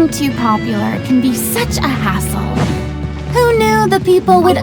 Getting too popular can be such a hassle. Who knew the people would...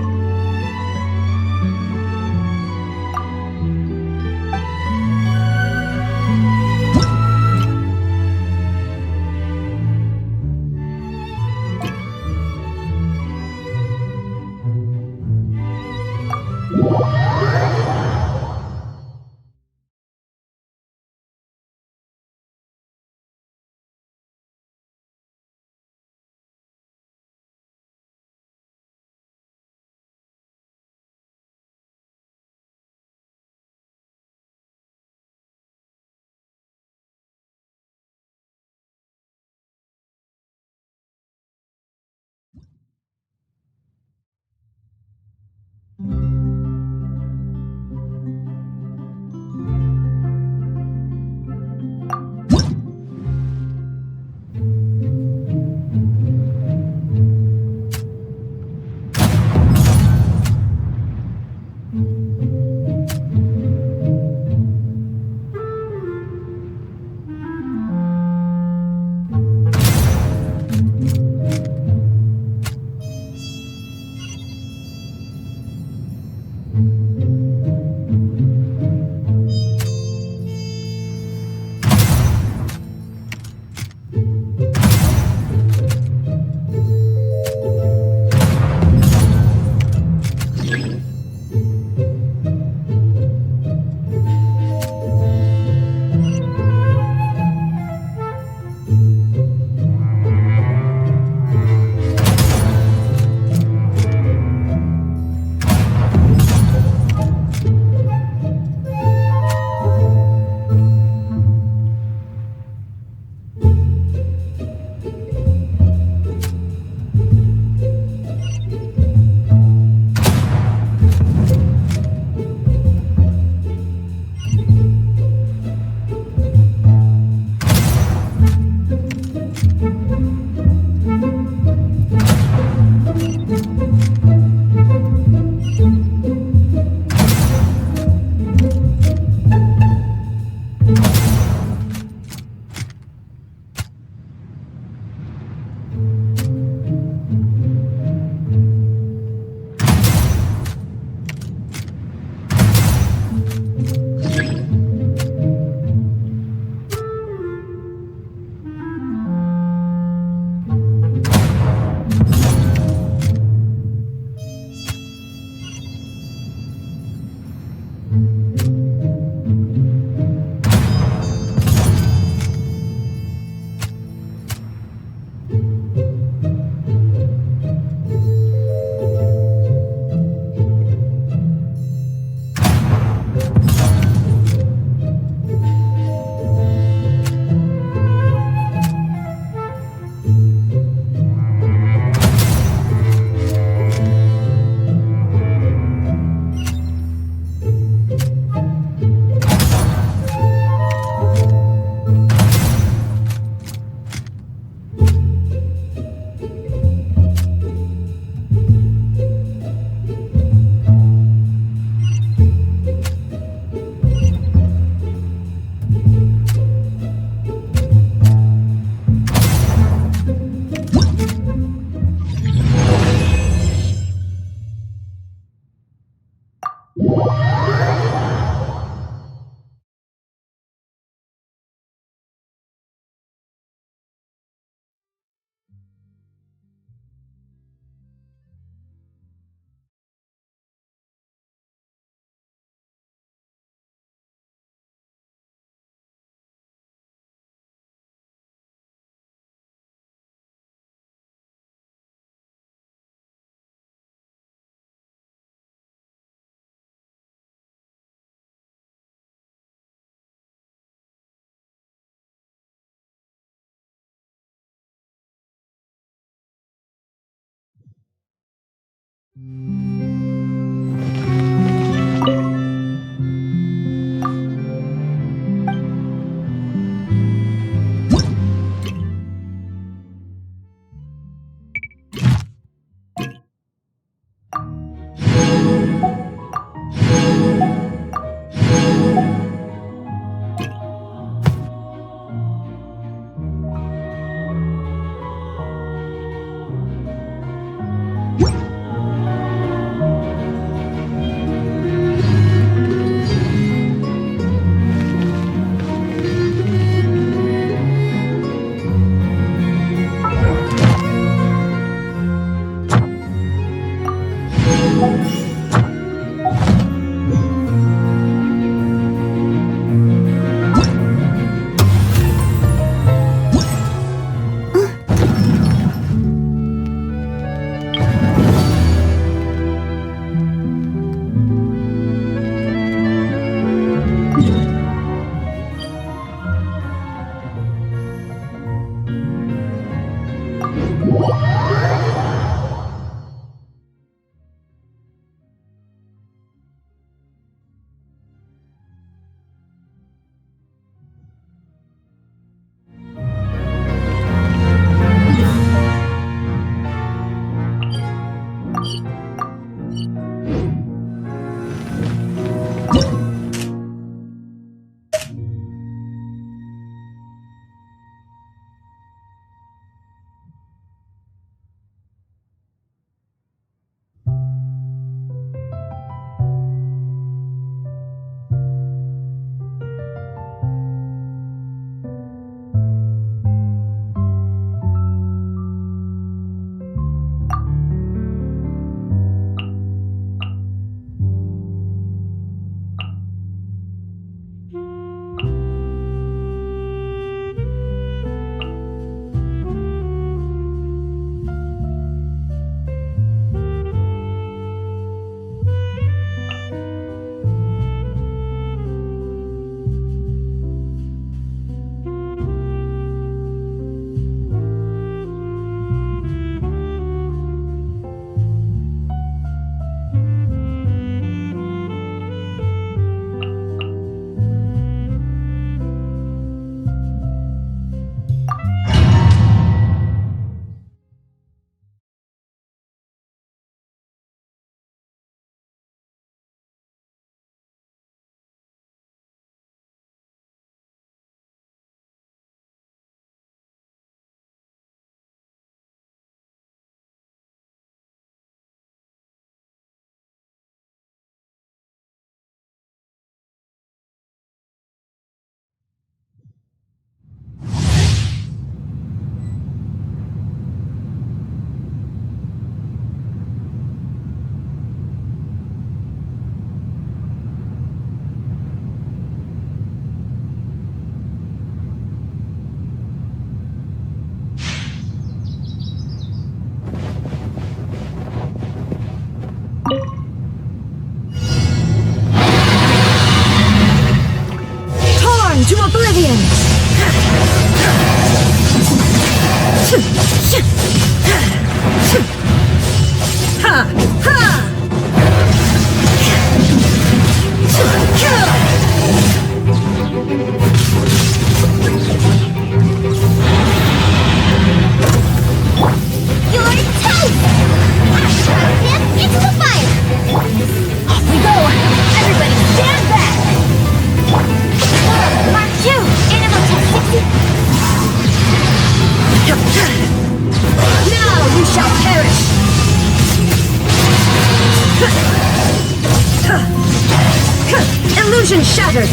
Illusion shattered!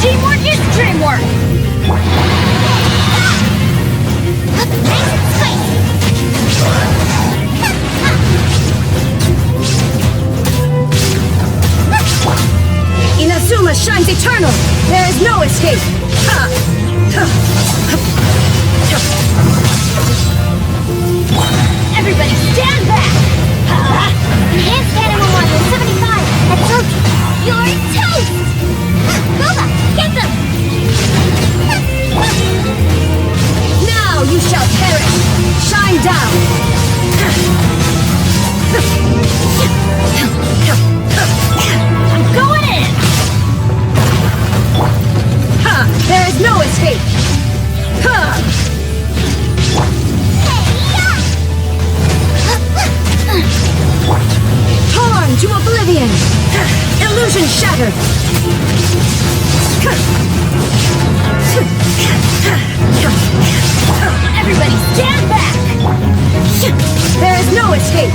Teamwork is dreamwork! Inazuma shines eternal! There is no escape! Everybody stand back! Enhanced Animal Module 75! I told you! You're toast! Boba, get them! Now you shall perish! Shine down! I'm going in! There is no escape! Torn to oblivion! Illusion shattered! Everybody stand back! There is no escape!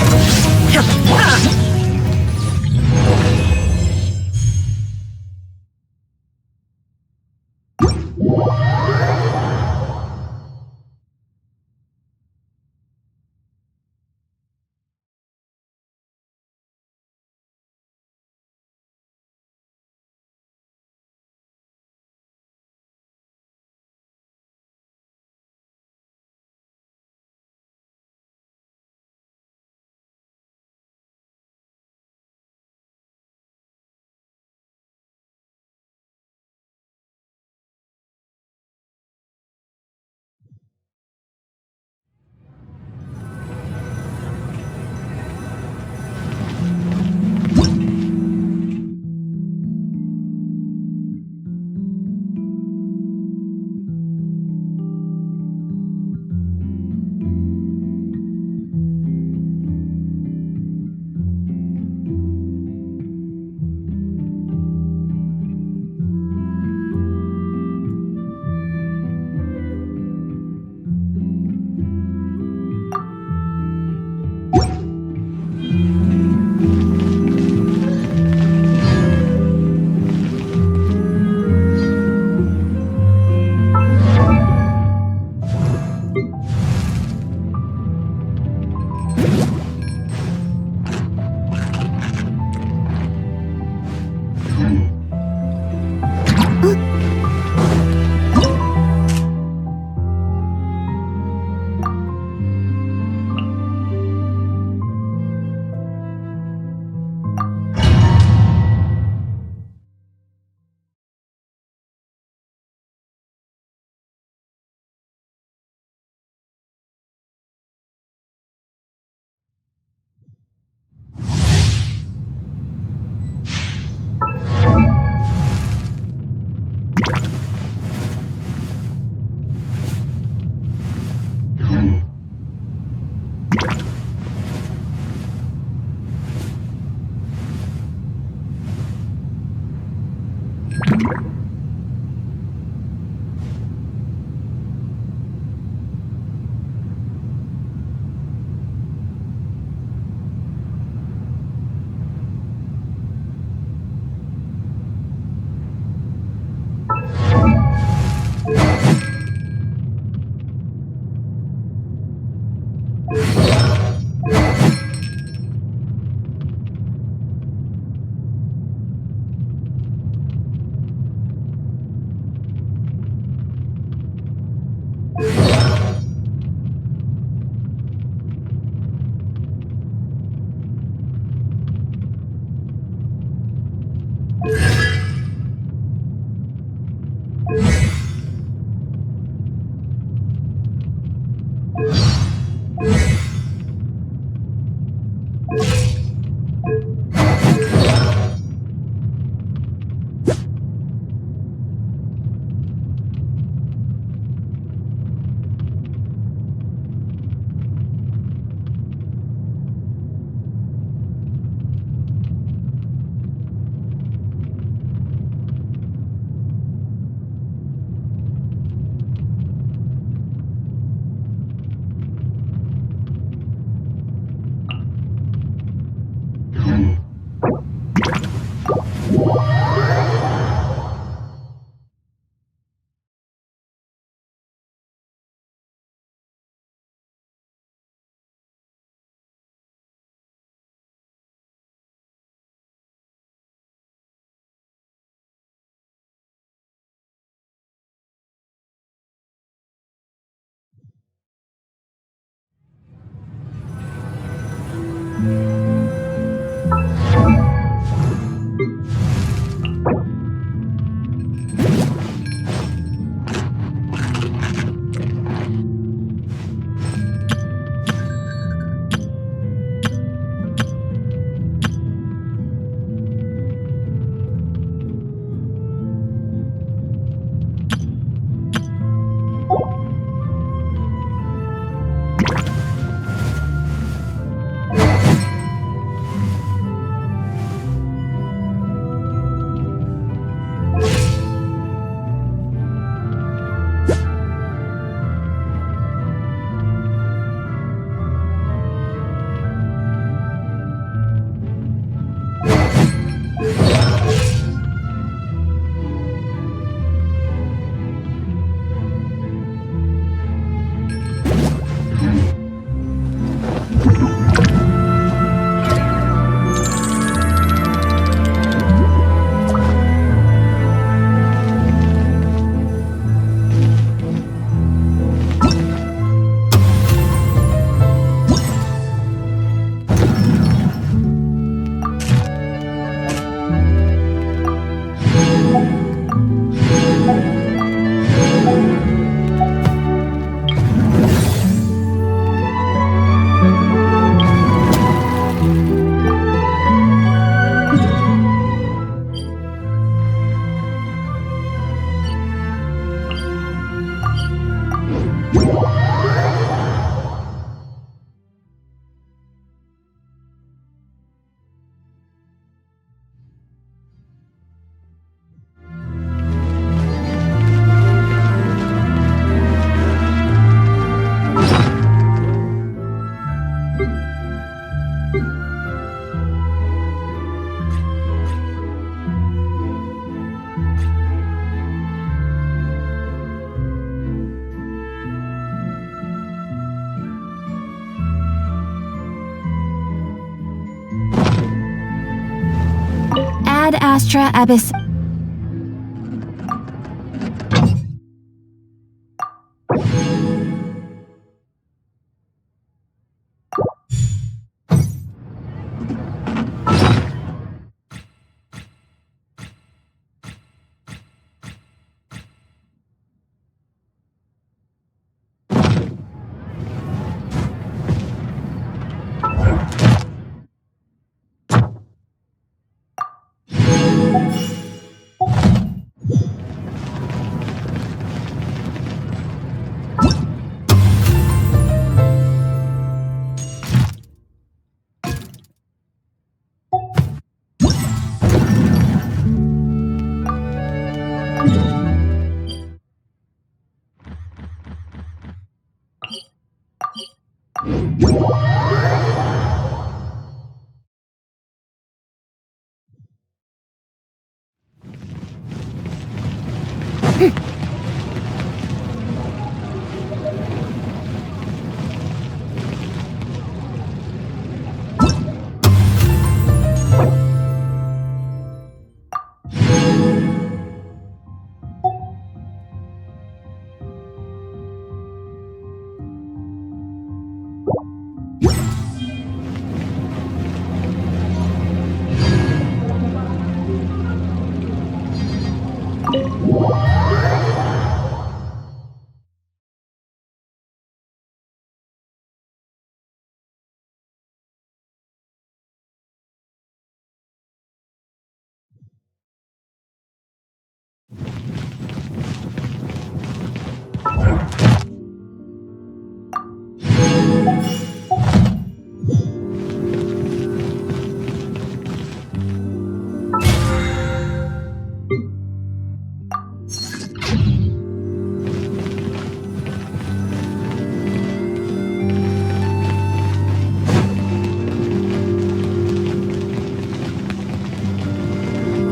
Ad Astra Abyss.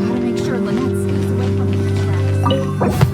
Gotta make sure Lynette stays away from the tracks.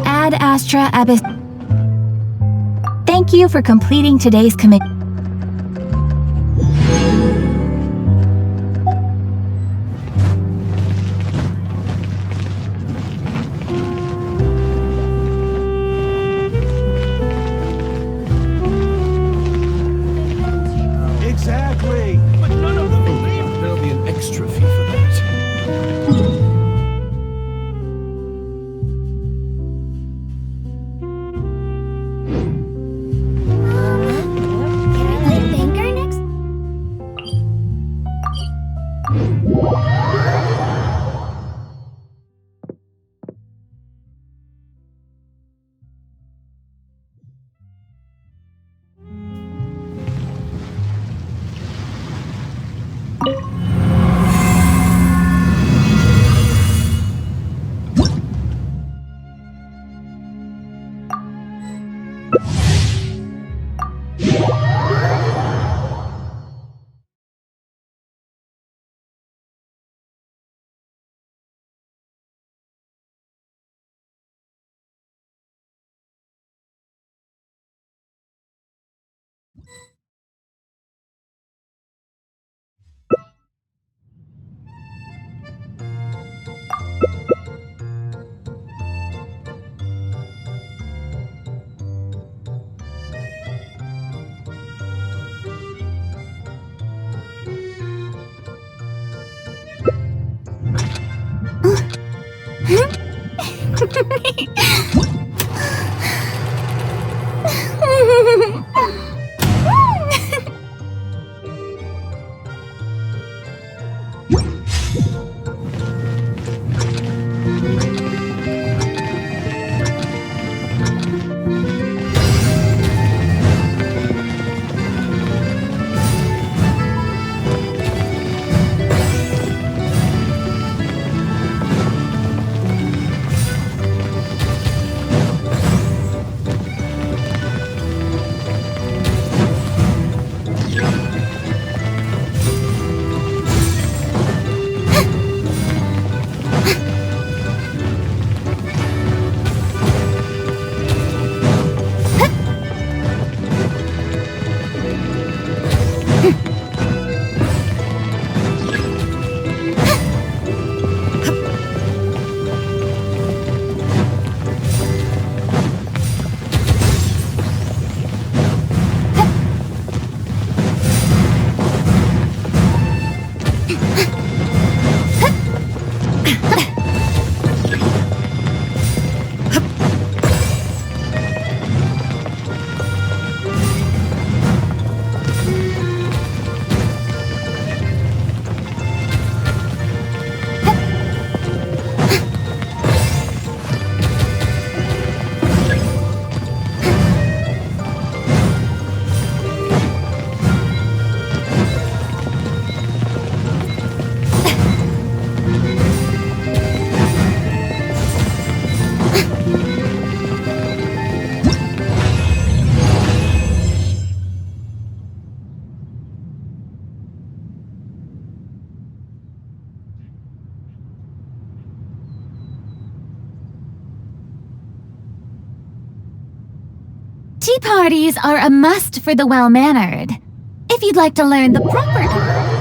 Ad Astra Abyss. Thank you for completing today's commitment. Exactly! But none of them believe there'll be an extra fee for that. Can I play Banker next? Tea parties are a must for the well-mannered. If you'd like to learn the proper etiquette.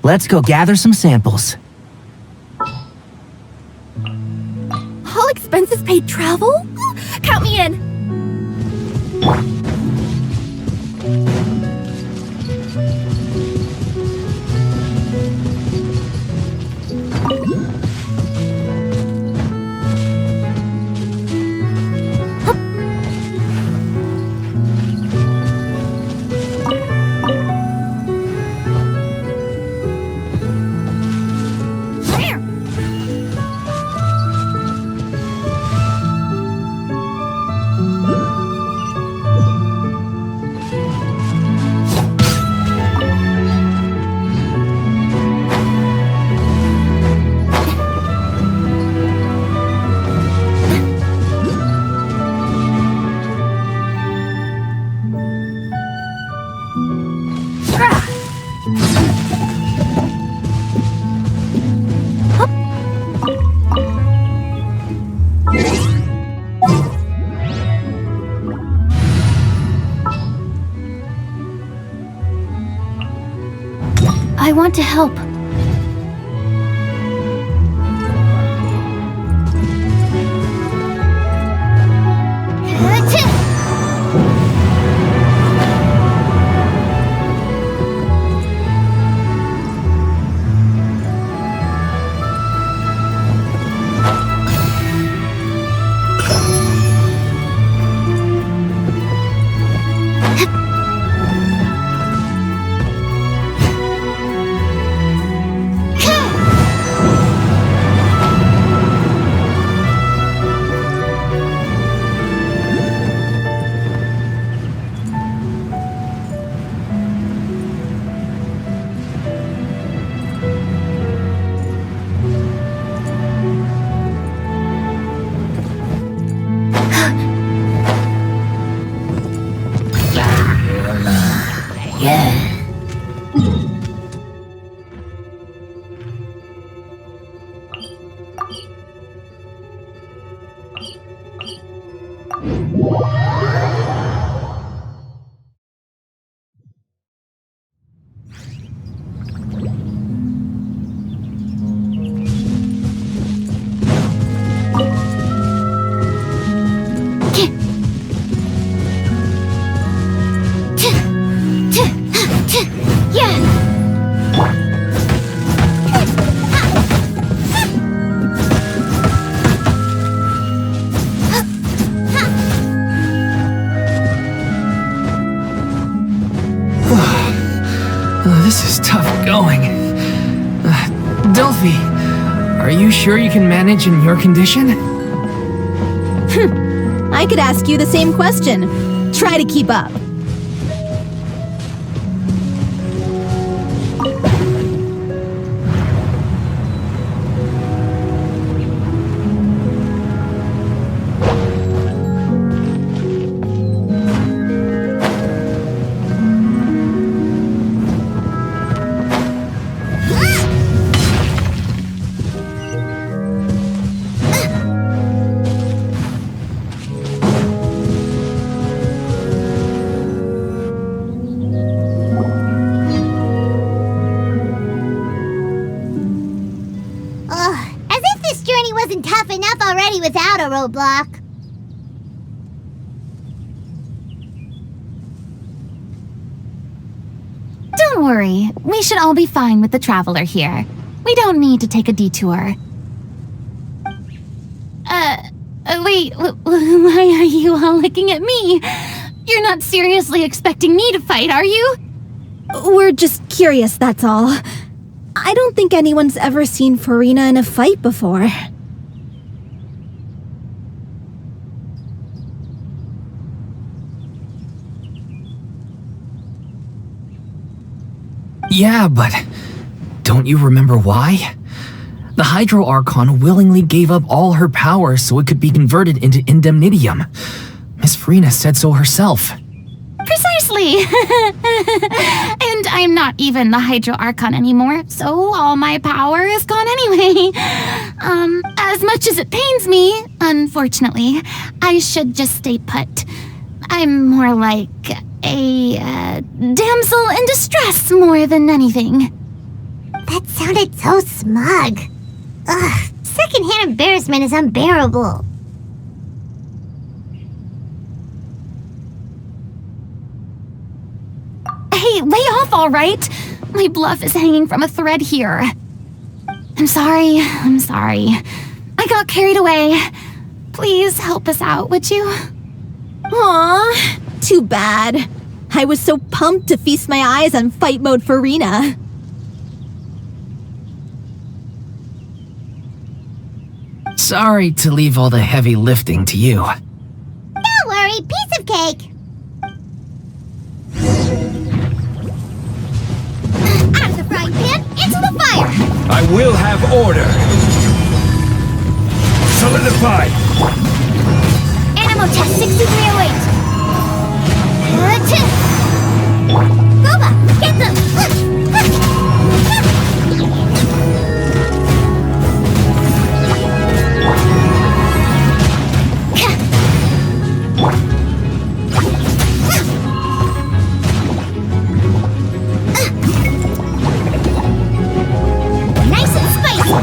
Let's go gather some samples. All expenses paid travel? Count me in. I want to help. This is tough going. Delphi, are you sure you can manage in your condition? I could ask you the same question. Try to keep up. roadblock. Don't worry, we should all be fine with the traveler here. We don't need to take a detour. Wait, why are you all looking at me? You're not seriously expecting me to fight, are you? We're just curious, that's all. I don't think anyone's ever seen Furina in a fight before. Yeah, but don't you remember why? The Hydro Archon willingly gave up all her power so it could be converted into indemnitium. Miss Furina said so herself. Precisely! And I'm not even the Hydro Archon anymore, so all my power is gone anyway. As much as it pains me, unfortunately, I should just stay put. I'm more like a damsel in distress more than anything. That sounded so smug. Ugh, secondhand embarrassment is unbearable. Hey, lay off, all right? My bluff is hanging from a thread here. I'm sorry. I got carried away. Please help us out, would you? Aw, too bad. I was so pumped to feast my eyes on fight mode Furina. Sorry to leave all the heavy lifting to you. Don't worry, piece of cake. Out of the frying pan, into the fire. I will have order. Solidify. Animal test 6308. Boba, get them. Nice and spicy.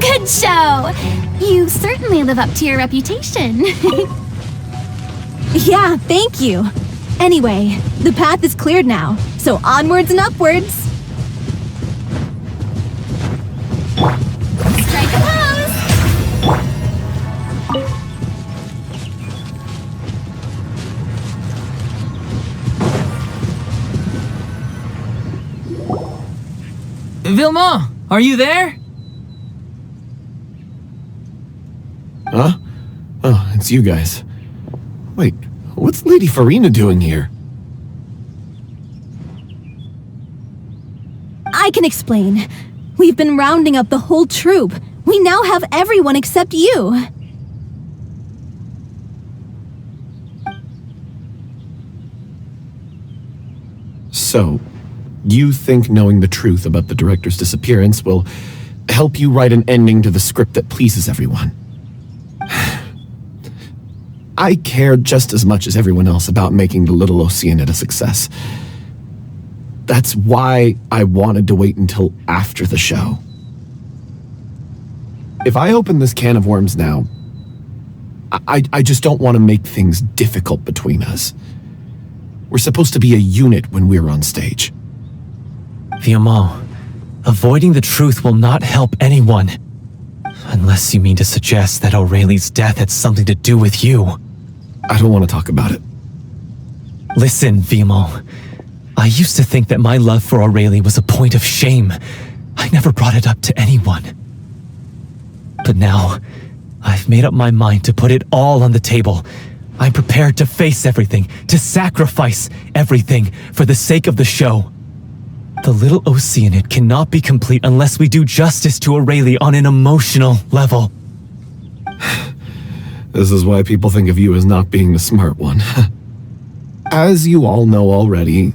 Good show! You certainly live up to your reputation. Yeah, thank you. Anyway, the path is cleared now, so onwards and upwards. Strike a pose! Vilma, are you there? Huh? Oh, it's you guys. Wait, what's Lady Furina doing here? I can explain. We've been rounding up the whole troop. We now have everyone except you. So, you think knowing the truth about the director's disappearance will help you write an ending to the script that pleases everyone? I care just as much as everyone else about making the Little Oceanid a success. That's why I wanted to wait until after the show. If I open this can of worms now, I just don't want to make things difficult between us. We're supposed to be a unit when we're on stage. Viamal, avoiding the truth will not help anyone. Unless you mean to suggest that Aurelie's death had something to do with you. I don't want to talk about it. Listen, Viamal. I used to think that my love for Aurelie was a point of shame. I never brought it up to anyone. But now, I've made up my mind to put it all on the table. I'm prepared to face everything, to sacrifice everything for the sake of the show. The Little Oceanid cannot be complete unless we do justice to Aurelie on an emotional level. This is why people think of you as not being the smart one. As you all know already,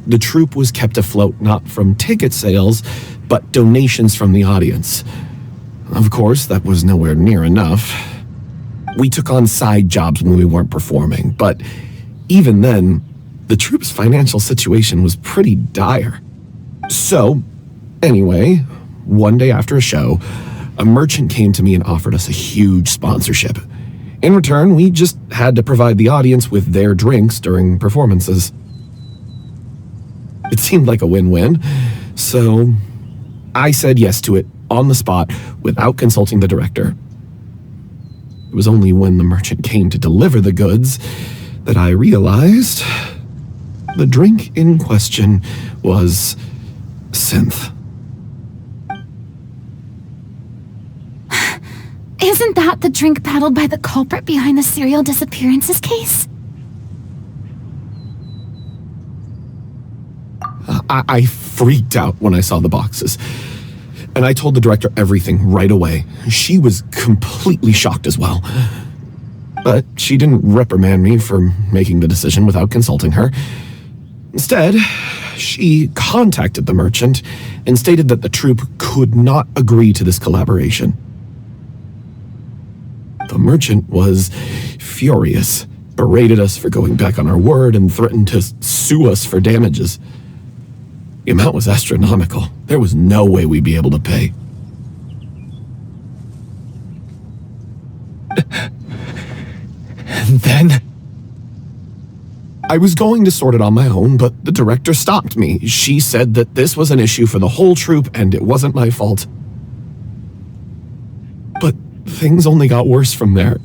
the troupe was kept afloat not from ticket sales, but donations from the audience. Of course, that was nowhere near enough. We took on side jobs when we weren't performing, but even then, the troupe's financial situation was pretty dire. So, anyway, one day after a show, a merchant came to me and offered us a huge sponsorship. In return, we just had to provide the audience with their drinks during performances. It seemed like a win-win, so I said yes to it on the spot without consulting the director. It was only when the merchant came to deliver the goods that I realized the drink in question was synth. Isn't that the drink paddled by the culprit behind the serial disappearances case? I freaked out when I saw the boxes. And I told the director everything right away. She was completely shocked as well. But she didn't reprimand me for making the decision without consulting her. Instead, she contacted the merchant and stated that the troupe could not agree to this collaboration. The merchant was furious, berated us for going back on our word, and threatened to sue us for damages. The amount was astronomical. There was no way we'd be able to pay. And then? I was going to sort it on my own, but the director stopped me. She said that this was an issue for the whole troupe and it wasn't my fault. But things only got worse from there.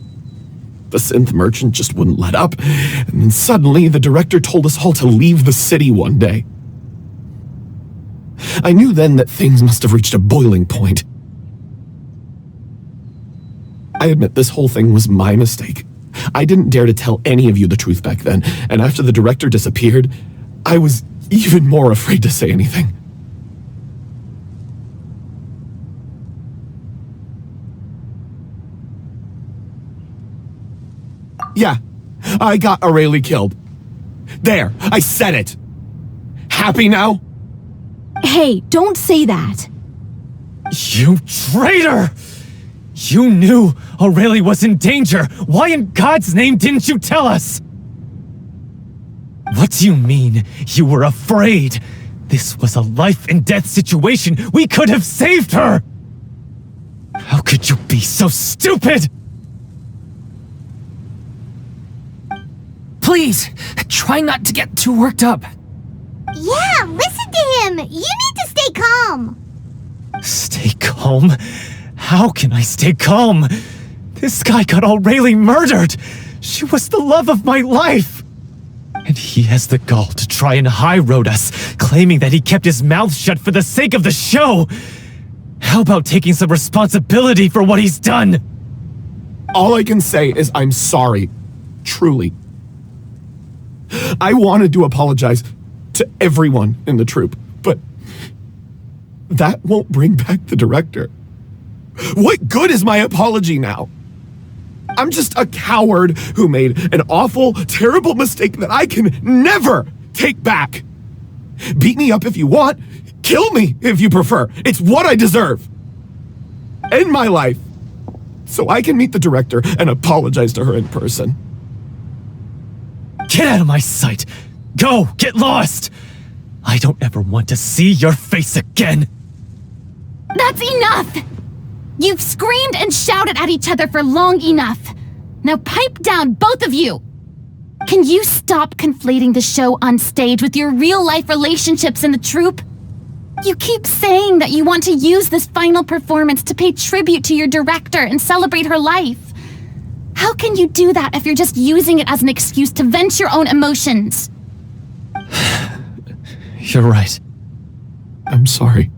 The synth merchant just wouldn't let up, and then suddenly the director told us all to leave the city one day. I knew then that things must have reached a boiling point. I admit this whole thing was my mistake. I didn't dare to tell any of you the truth back then, and after the director disappeared, I was even more afraid to say anything. Yeah, I got Aurelie killed. There, I said it. Happy now? Hey, don't say that. You traitor! You knew Aurelie was in danger. Why in God's name didn't you tell us? What do you mean, you were afraid? This was a life and death situation. We could have saved her! How could you be so stupid? Please, try not to get too worked up. Yeah, listen to him. You need to stay calm. Stay calm? How can I stay calm? This guy got Aurelie murdered. She was the love of my life. And he has the gall to try and high-road us, claiming that he kept his mouth shut for the sake of the show. How about taking some responsibility for what he's done? All I can say is I'm sorry. Truly. I wanted to apologize to everyone in the troupe, but that won't bring back the director. What good is my apology now? I'm just a coward who made an awful, terrible mistake that I can never take back. Beat me up if you want. Kill me if you prefer. It's what I deserve. End my life so I can meet the director and apologize to her in person. Get out of my sight! Go! Get lost! I don't ever want to see your face again! That's enough! You've screamed and shouted at each other for long enough. Now pipe down, both of you! Can you stop conflating the show on stage with your real-life relationships in the troupe? You keep saying that you want to use this final performance to pay tribute to your director and celebrate her life. How can you do that if you're just using it as an excuse to vent your own emotions? You're right. I'm sorry.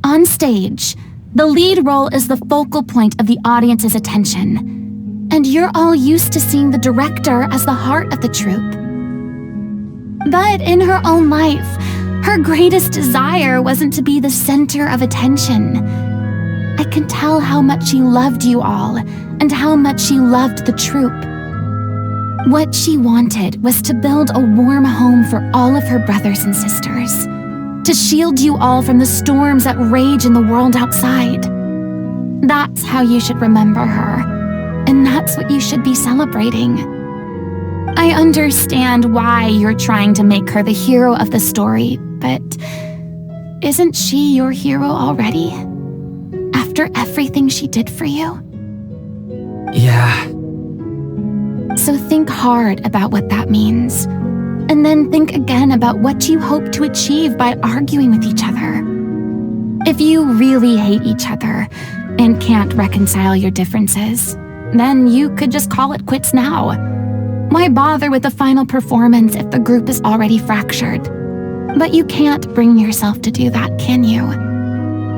On stage, the lead role is the focal point of the audience's attention, and you're all used to seeing the director as the heart of the troupe. But in her own life, her greatest desire wasn't to be the center of attention. I can tell how much she loved you all, and how much she loved the troupe. What she wanted was to build a warm home for all of her brothers and sisters, to shield you all from the storms that rage in the world outside. That's how you should remember her, and that's what you should be celebrating. I understand why you're trying to make her the hero of the story, but isn't she your hero already? After everything she did for you? Yeah. So think hard about what that means. And then think again about what you hope to achieve by arguing with each other. If you really hate each other and can't reconcile your differences, then you could just call it quits now. Why bother with the final performance if the group is already fractured? But you can't bring yourself to do that, can you?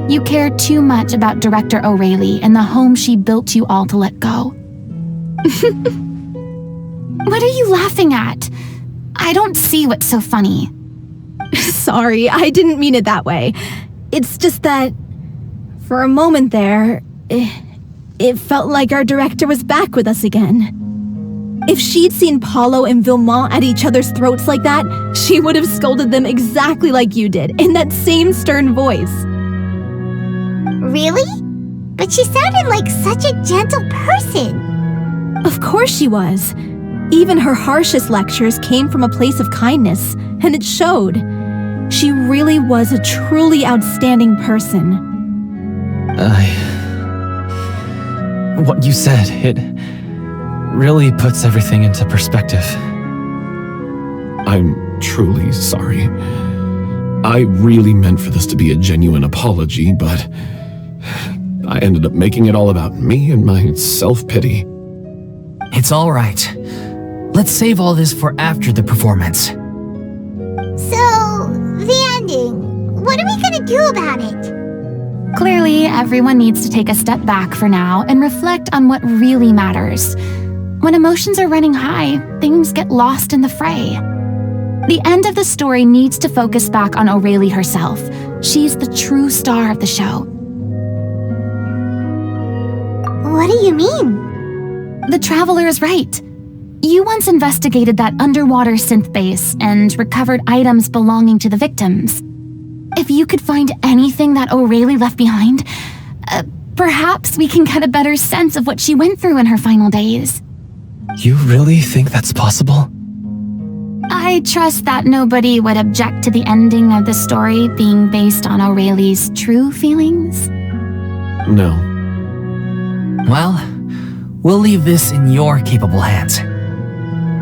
You care too much about Director O'Reilly and the home she built you all to let go. What are you laughing at? I don't see what's so funny. Sorry, I didn't mean it that way. It's just that, for a moment there, it felt like our director was back with us again. If she'd seen Paulo and Vilmont at each other's throats like that, she would have scolded them exactly like you did, in that same stern voice. Really? But she sounded like such a gentle person. Of course she was. Even her harshest lectures came from a place of kindness, and it showed. She really was a truly outstanding person. What you said, it really puts everything into perspective. I'm truly sorry. I really meant for this to be a genuine apology, but I ended up making it all about me and my self-pity. It's all right. Let's save all this for after the performance. So, the ending. What are we gonna do about it? Clearly, everyone needs to take a step back for now and reflect on what really matters. When emotions are running high, things get lost in the fray. The end of the story needs to focus back on O'Reilly herself. She's the true star of the show. What do you mean? The Traveler is right. You once investigated that underwater synth base and recovered items belonging to the victims. If you could find anything that O'Reilly left behind, perhaps we can get a better sense of what she went through in her final days. You really think that's possible? I trust that nobody would object to the ending of the story being based on O'Reilly's true feelings. No. Well, we'll leave this in your capable hands.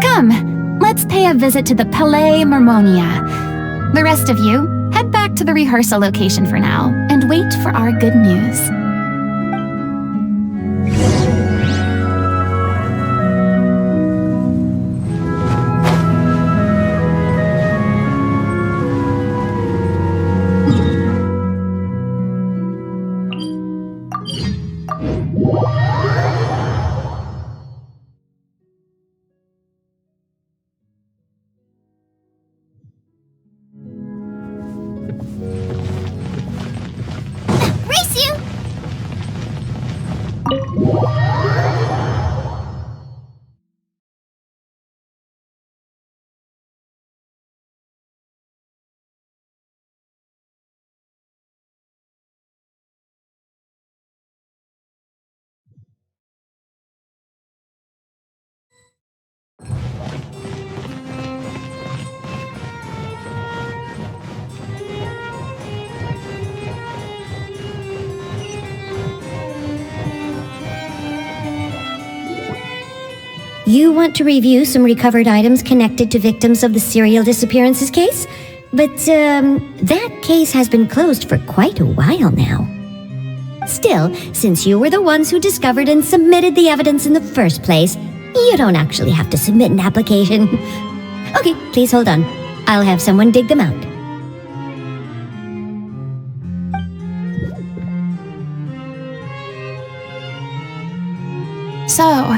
Come, let's pay a visit to the Palais Marmonia. The rest of you, head back to the rehearsal location for now and wait for our good news. You want to review some recovered items connected to victims of the serial disappearances case? But, that case has been closed for quite a while now. Still, since you were the ones who discovered and submitted the evidence in the first place, you don't actually have to submit an application. Okay, please hold on. I'll have someone dig them out. So,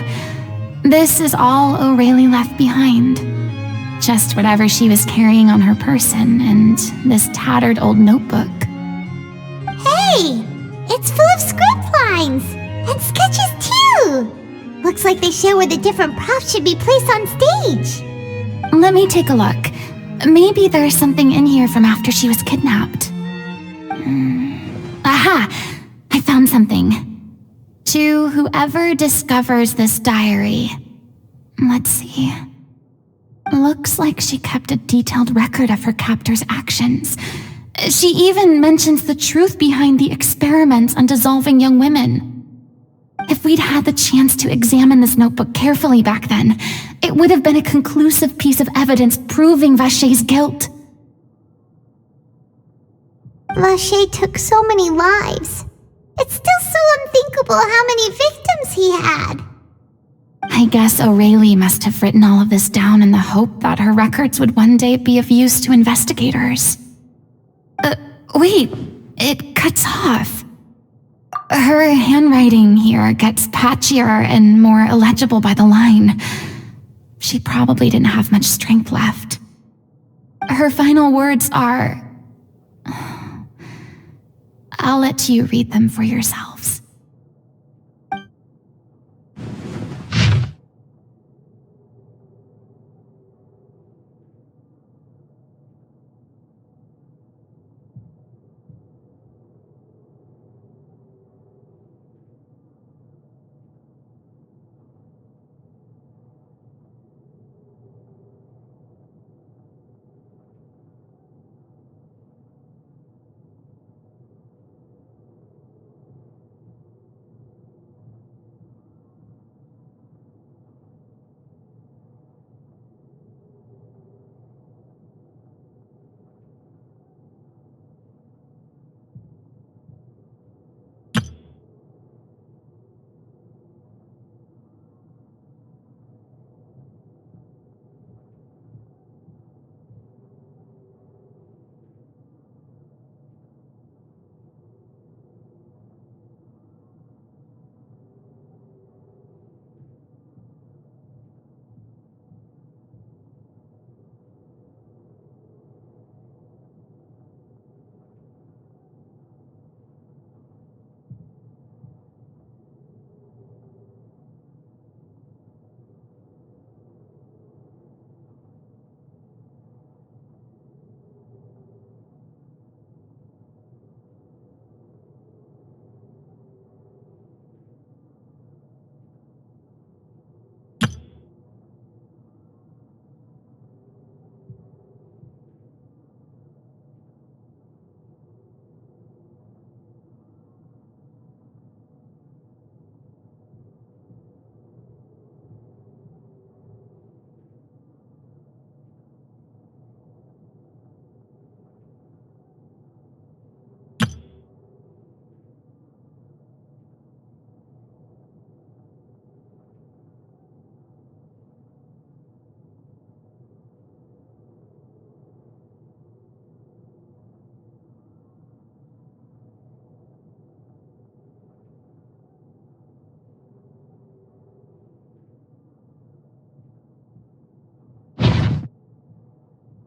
this is all O'Reilly left behind. Just whatever she was carrying on her person and this tattered old notebook. Hey! It's full of script lines! And sketches too! Looks like they show where the different props should be placed on stage. Let me take a look. Maybe there's something in here from after she was kidnapped. Aha! I found something. To whoever discovers this diary. Let's see. Looks like she kept a detailed record of her captor's actions. She even mentions the truth behind the experiments on dissolving young women. If we'd had the chance to examine this notebook carefully back then, it would have been a conclusive piece of evidence proving Vacher's guilt. Vacher took so many lives. It's still so unthinkable how many victims he had. I guess O'Reilly must have written all of this down in the hope that her records would one day be of use to investigators. Wait, it cuts off. Her handwriting here gets patchier and more illegible by the line. She probably didn't have much strength left. Her final words are... I'll let you read them for yourselves.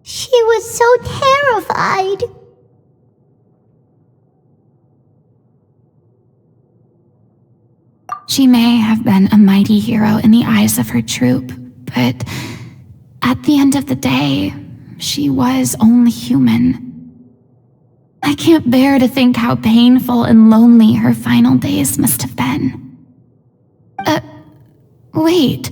She was so terrified. She may have been a mighty hero in the eyes of her troop, but at the end of the day, she was only human. I can't bear to think how painful and lonely her final days must have been. Wait.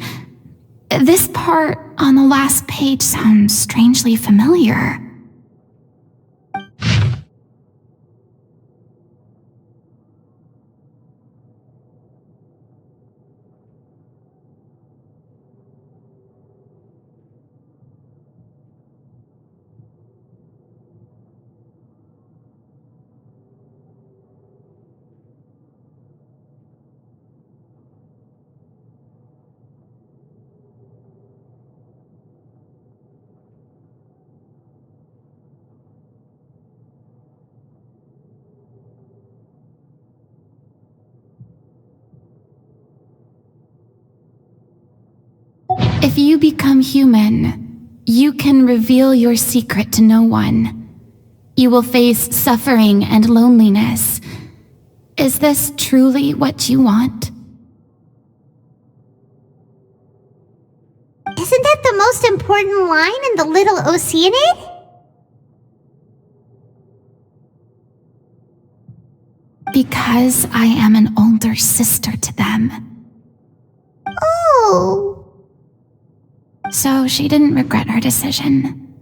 This part on the last page sounds strangely familiar. If you become human, you can reveal your secret to no one. You will face suffering and loneliness. Is this truly what you want? Isn't that the most important line in the Little Oceanid? Because I am an older sister to them. Oh. So she didn't regret her decision,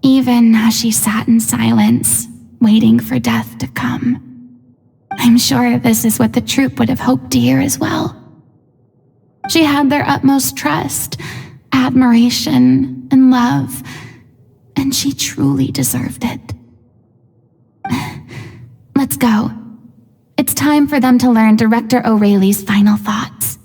even as she sat in silence, waiting for death to come. I'm sure this is what the troop would have hoped to hear as well. She had their utmost trust, admiration, and love, and she truly deserved it. Let's go. It's time for them to learn Director O'Reilly's final thoughts.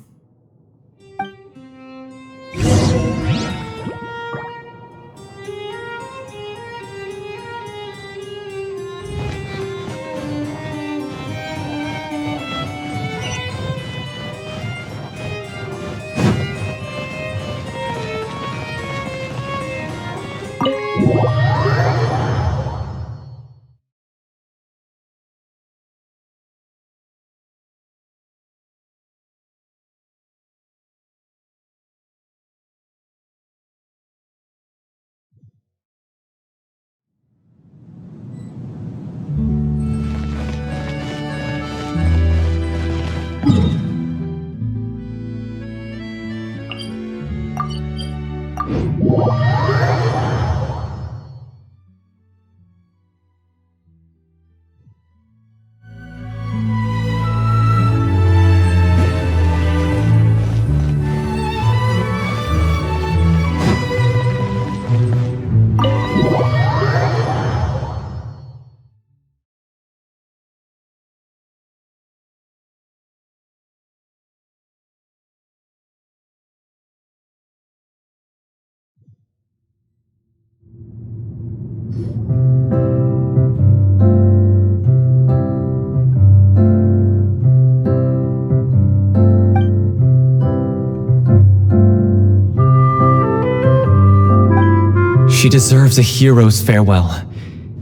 She deserves a hero's farewell.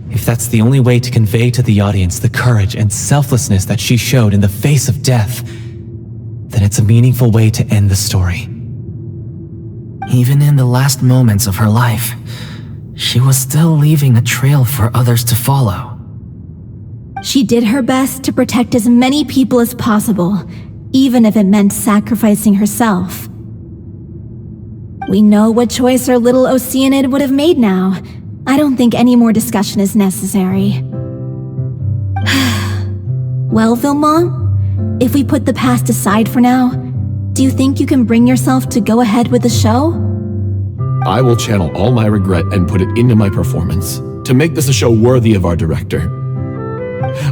If that's the only way to convey to the audience the courage and selflessness that she showed in the face of death, then it's a meaningful way to end the story. Even in the last moments of her life, she was still leaving a trail for others to follow. She did her best to protect as many people as possible, even if it meant sacrificing herself. We know what choice our little Oceanid would have made now. I don't think any more discussion is necessary. Well, Vilmont, if we put the past aside for now, do you think you can bring yourself to go ahead with the show? I will channel all my regret and put it into my performance, to make this a show worthy of our director.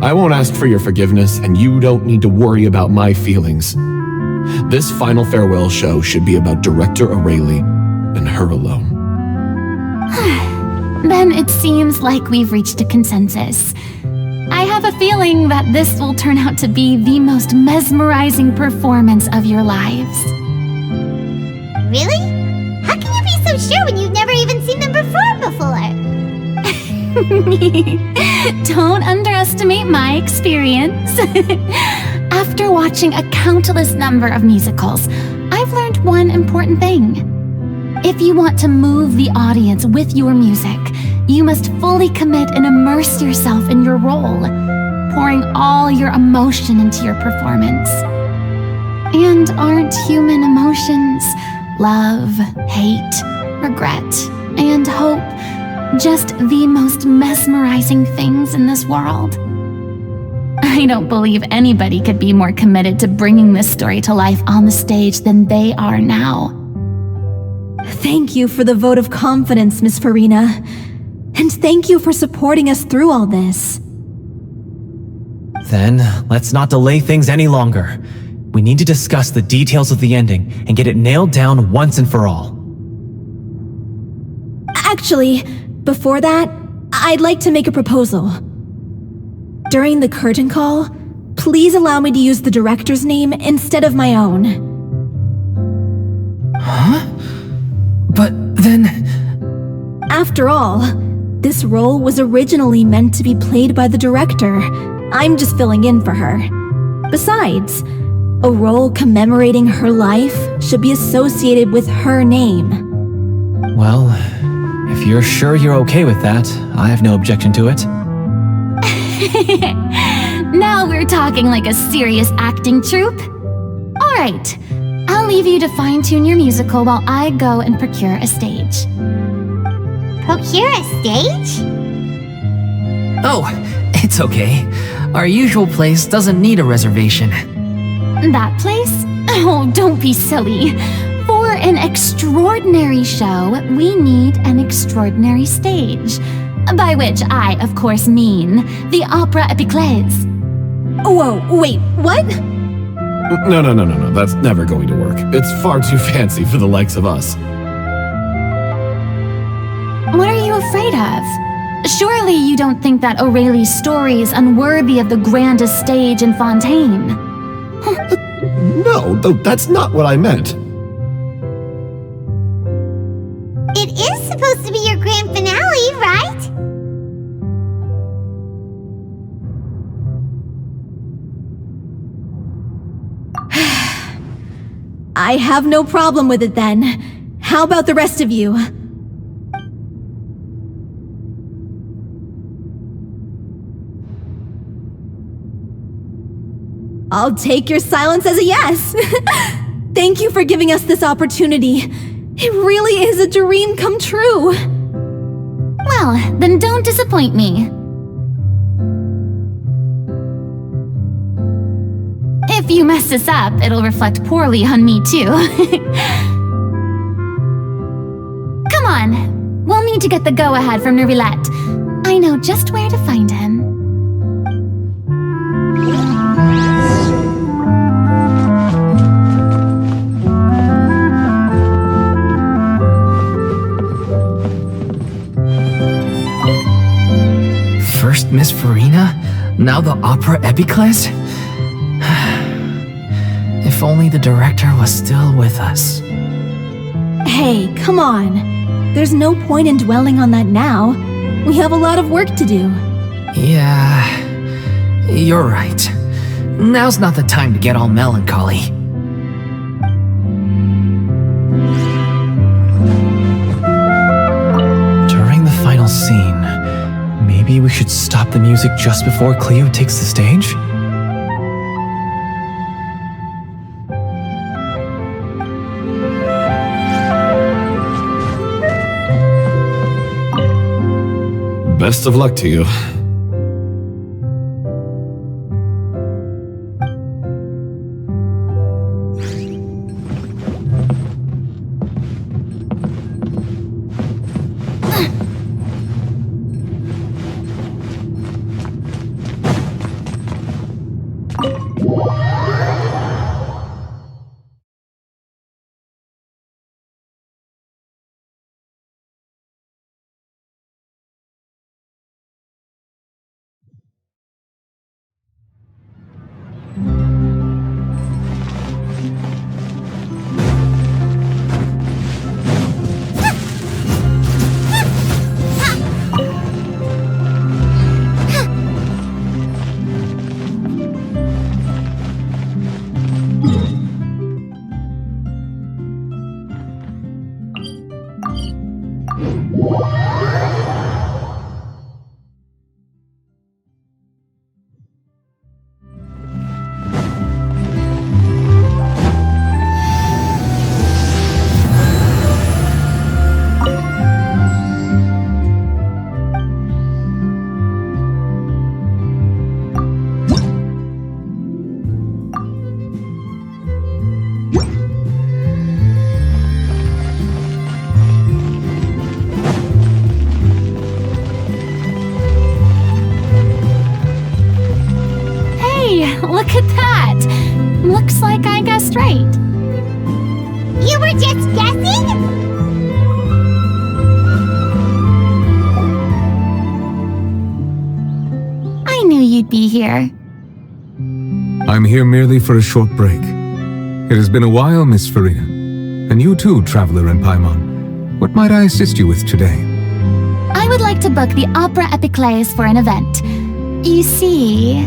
I won't ask for your forgiveness, and you don't need to worry about my feelings. This final farewell show should be about Director O'Reilly and her alone. Then it seems like we've reached a consensus. I have a feeling that this will turn out to be the most mesmerizing performance of your lives. Really? How can you be so sure when you've never even seen them perform before? Don't underestimate my experience. After watching a countless number of musicals, I've learned one important thing. If you want to move the audience with your music, you must fully commit and immerse yourself in your role, pouring all your emotion into your performance. And aren't human emotions, love, hate, regret, and hope, just the most mesmerizing things in this world? I don't believe anybody could be more committed to bringing this story to life on the stage than they are now. Thank you for the vote of confidence, Miss Furina. And thank you for supporting us through all this. Then, let's not delay things any longer. We need to discuss the details of the ending and get it nailed down once and for all. Actually, before that, I'd like to make a proposal. During the curtain call, please allow me to use the director's name instead of my own. Huh? Then... After all, this role was originally meant to be played by the director. I'm just filling in for her. Besides, a role commemorating her life should be associated with her name. Well, if you're sure you're okay with that, I have no objection to it. Now we're talking like a serious acting troupe. All right, I'll leave you to fine-tune your musical while I go and procure a stage. Procure a stage? Oh, it's okay. Our usual place doesn't need a reservation. That place? Oh, don't be silly. For an extraordinary show, we need an extraordinary stage. By which I, of course, mean the Opera Epiclese. Whoa, wait, what? No, that's never going to work. It's far too fancy for the likes of us. What are you afraid of? Surely you don't think that Aurelie's story is unworthy of the grandest stage in Fontaine. No, that's not what I meant. It is supposed to be your grand finale, right? I have no problem with it then. How about the rest of you? I'll take your silence as a yes. Thank you for giving us this opportunity. It really is a dream come true. Well, then don't disappoint me. If you mess this up, it'll reflect poorly on me too. Come on, we'll need to get the go-ahead from Nervilette. I know just where to find him. First Miss Furina, now the Opera Epiclese? If only the director was still with us. Hey, come on. There's no point in dwelling on that now. We have a lot of work to do. Yeah, you're right. Now's not the time to get all melancholy. During the final scene, maybe we should stop the music just before Cleo takes the stage? Best of luck to you. Look at that! Looks like I guessed right. You were just guessing? I knew you'd be here. I'm here merely for a short break. It has been a while, Miss Furina. And you too, Traveler in Paimon. What might I assist you with today? I would like to book the Opera Epiclese for an event. You see...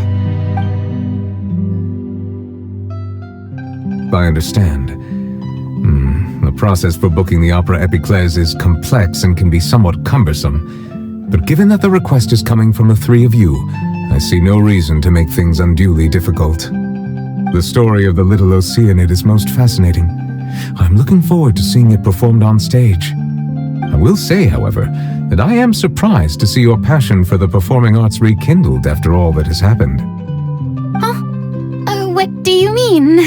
I understand. The process for booking the Opera Epiclese is complex and can be somewhat cumbersome. But given that the request is coming from the three of you, I see no reason to make things unduly difficult. The story of the little Oceanid is most fascinating. I'm looking forward to seeing it performed on stage. I will say, however, that I am surprised to see your passion for the performing arts rekindled after all that has happened. Huh? What do you mean?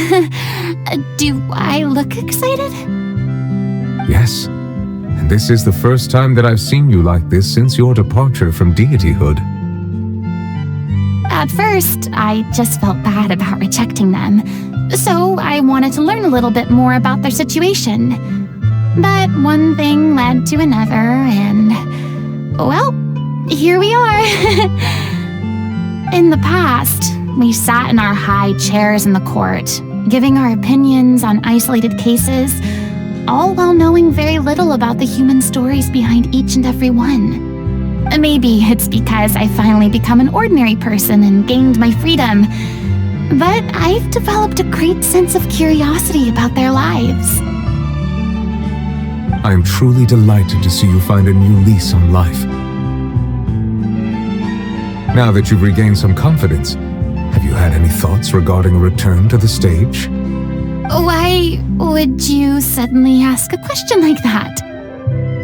Do I look excited? Yes, and this is the first time that I've seen you like this since your departure from deityhood. At first, I just felt bad about rejecting them, so I wanted to learn a little bit more about their situation. But one thing led to another, and, well, here we are. In the past, we sat in our high chairs in the court, giving our opinions on isolated cases, all while knowing very little about the human stories behind each and every one. Maybe it's because I finally become an ordinary person and gained my freedom, but I've developed a great sense of curiosity about their lives. I am truly delighted to see you find a new lease on life. Now that you've regained some confidence, have you had any thoughts regarding a return to the stage? Why would you suddenly ask a question like that?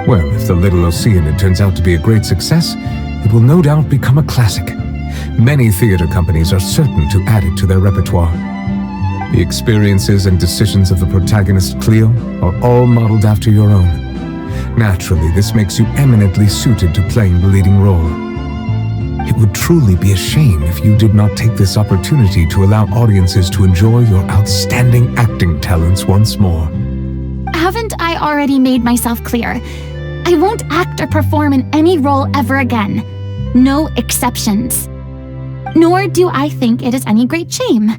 Well, if the Little Oceanid turns out to be a great success, it will no doubt become a classic. Many theater companies are certain to add it to their repertoire. The experiences and decisions of the protagonist Cleo are all modeled after your own. Naturally, this makes you eminently suited to playing the leading role. It would truly be a shame if you did not take this opportunity to allow audiences to enjoy your outstanding acting talents once more. Haven't I already made myself clear? I won't act or perform in any role ever again. No exceptions. Nor do I think it is any great shame.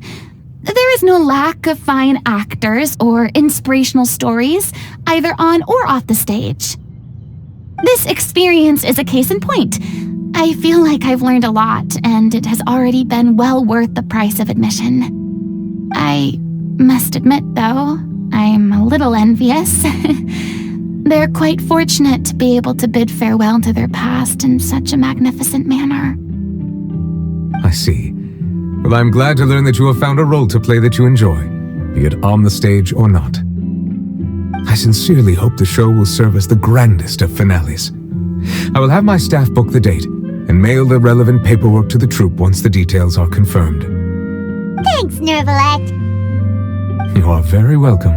There is no lack of fine actors or inspirational stories, either on or off the stage. This experience is a case in point. I feel like I've learned a lot, and it has already been well worth the price of admission. I must admit, though, I'm a little envious. They're quite fortunate to be able to bid farewell to their past in such a magnificent manner. I see. Well, I'm glad to learn that you have found a role to play that you enjoy, be it on the stage or not. I sincerely hope the show will serve as the grandest of finales. I will have my staff book the date and mail the relevant paperwork to the troupe once the details are confirmed. Thanks, Nervalette. You are very welcome.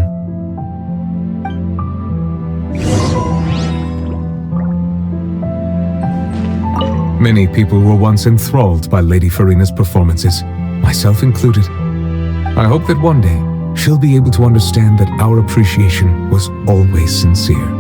Many people were once enthralled by Lady Furina's performances, myself included. I hope that one day she'll be able to understand that our appreciation was always sincere.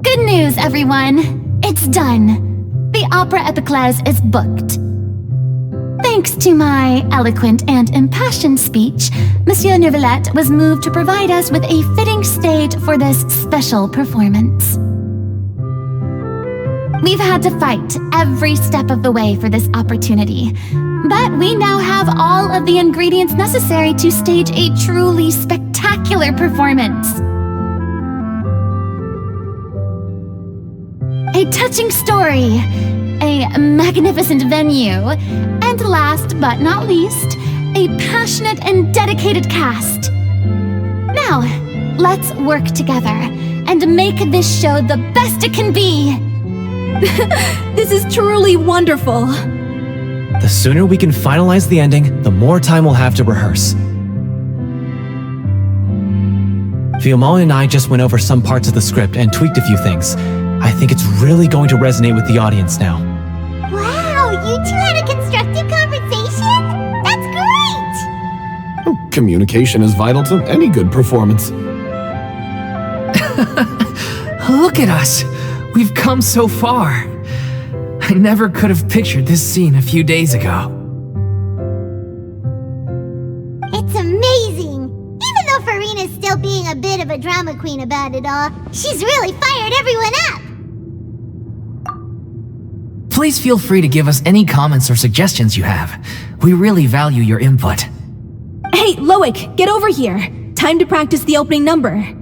Good news, everyone! It's done! The Opera Epiclese is booked. Thanks to my eloquent and impassioned speech, Monsieur Nervalette was moved to provide us with a fitting stage for this special performance. We've had to fight every step of the way for this opportunity, but we now have all of the ingredients necessary to stage a truly spectacular performance. A touching story, a magnificent venue, and last but not least, a passionate and dedicated cast. Now, let's work together and make this show the best it can be. This is truly wonderful. The sooner we can finalize the ending, the more time we'll have to rehearse. Fiamma and I just went over some parts of the script and tweaked a few things. I think it's really going to resonate with the audience now. Wow, you two had a constructive conversation? That's great! Communication is vital to any good performance. Look at us! We've come so far. I never could have pictured this scene a few days ago. It's amazing! Even though Furina's still being a bit of a drama queen about it all, she's really fired everyone up! Please feel free to give us any comments or suggestions you have. We really value your input. Hey, Loic, get over here. Time to practice the opening number.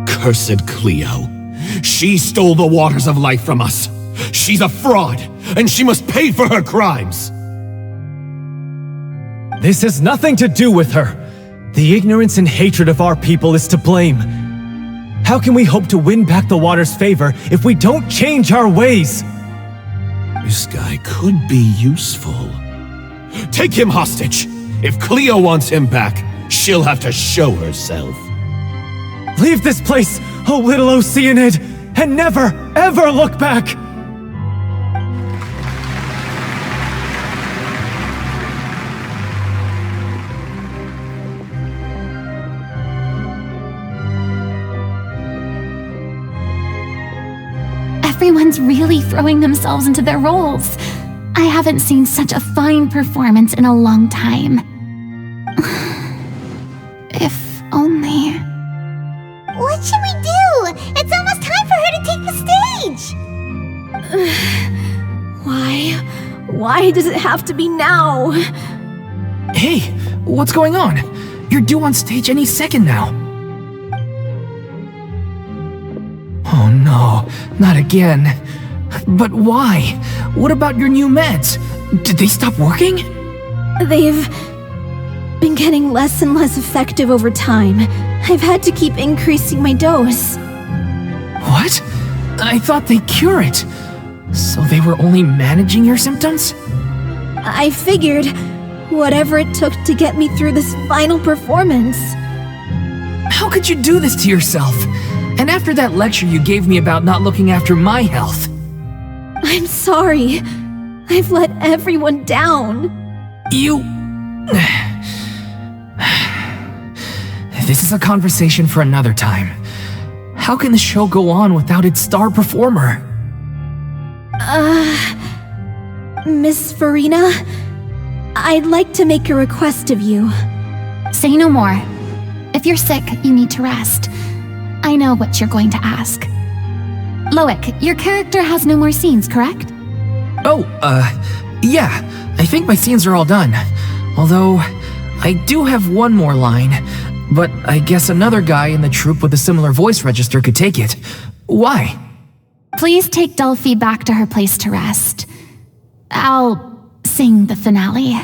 Cursed Cleo. She stole the waters of life from us. She's a fraud, and she must pay for her crimes. This has nothing to do with her. The ignorance and hatred of our people is to blame. How can we hope to win back the water's favor if we don't change our ways? This guy could be useful. Take him hostage. If Cleo wants him back, she'll have to show herself. Leave this place, O little Oceanid, and never, ever look back! Everyone's really throwing themselves into their roles. I haven't seen such a fine performance in a long time. If only... What should we do? It's almost time for her to take the stage! Why does it have to be now? Hey, what's going on? You're due on stage any second now. Oh no, not again. But why? What about your new meds? Did they stop working? They've been getting less and less effective over time. I've had to keep increasing my dose. What? I thought they cure it. So they were only managing your symptoms? I figured whatever it took to get me through this final performance. How could you do this to yourself? And after that lecture you gave me about not looking after my health. I'm sorry. I've let everyone down. You... This is a conversation for another time. How can the show go on without its star performer? Miss Furina, I'd like to make a request of you. Say no more. If you're sick, you need to rest. I know what you're going to ask. Loic, your character has no more scenes, correct? Oh, yeah. I think my scenes are all done. Although, I do have one more line. But I guess another guy in the troupe with a similar voice register could take it. Why? Please take Delphi back to her place to rest. I'll sing the finale.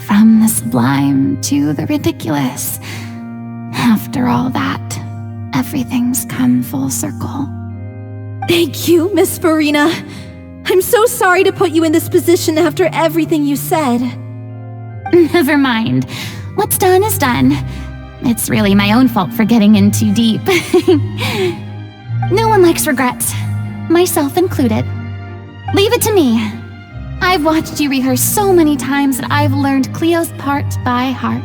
From the sublime to the ridiculous. After all that, everything's come full circle. Thank you, Miss Furina. I'm so sorry to put you in this position after everything you said. Never mind. What's done is done. It's really my own fault for getting in too deep. No one likes regrets, myself included. Leave it to me. I've watched you rehearse so many times that I've learned Cleo's part by heart.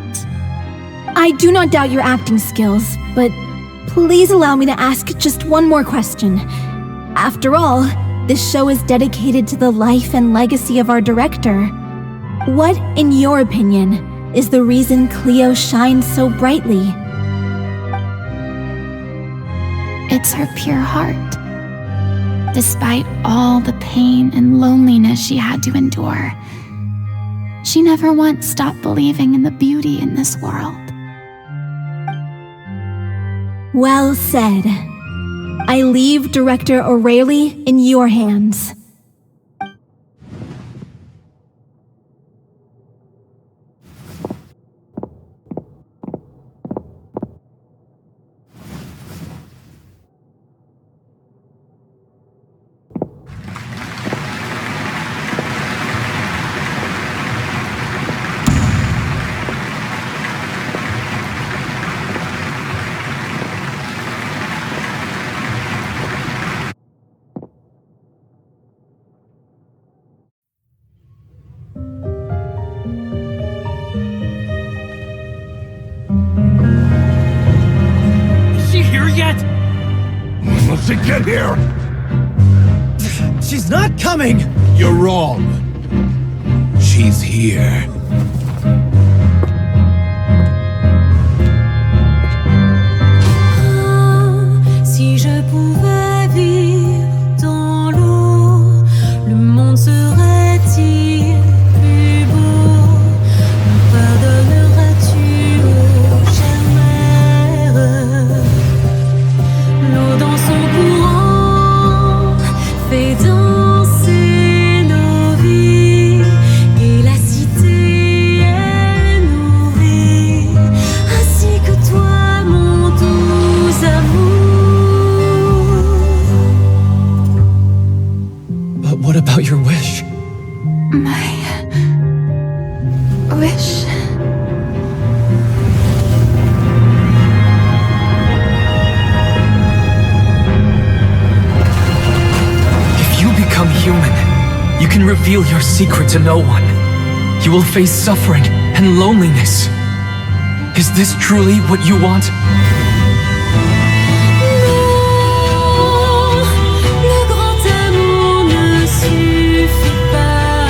I do not doubt your acting skills, but please allow me to ask just one more question. After all, this show is dedicated to the life and legacy of our director. What, in your opinion, is the reason Cleo shines so brightly? It's her pure heart. Despite all the pain and loneliness she had to endure, she never once stopped believing in the beauty in this world. Well said. I leave Director O'Reilly in your hands. When will she get here? She's not coming! You're wrong. She's here. Si je pouvais vivre dans l'eau, le monde serait-il plus beau? Me pardonneras-tu, ô chère mère? L'eau dans son courant fait danser nos vies, et la cité est nourrie, ainsi que toi, mon doux amour. But what about your wish? My wish. If you become human, you can reveal your secret to no one. You will face suffering and loneliness. Is this truly what you want? Le grand amour ne suffit pas,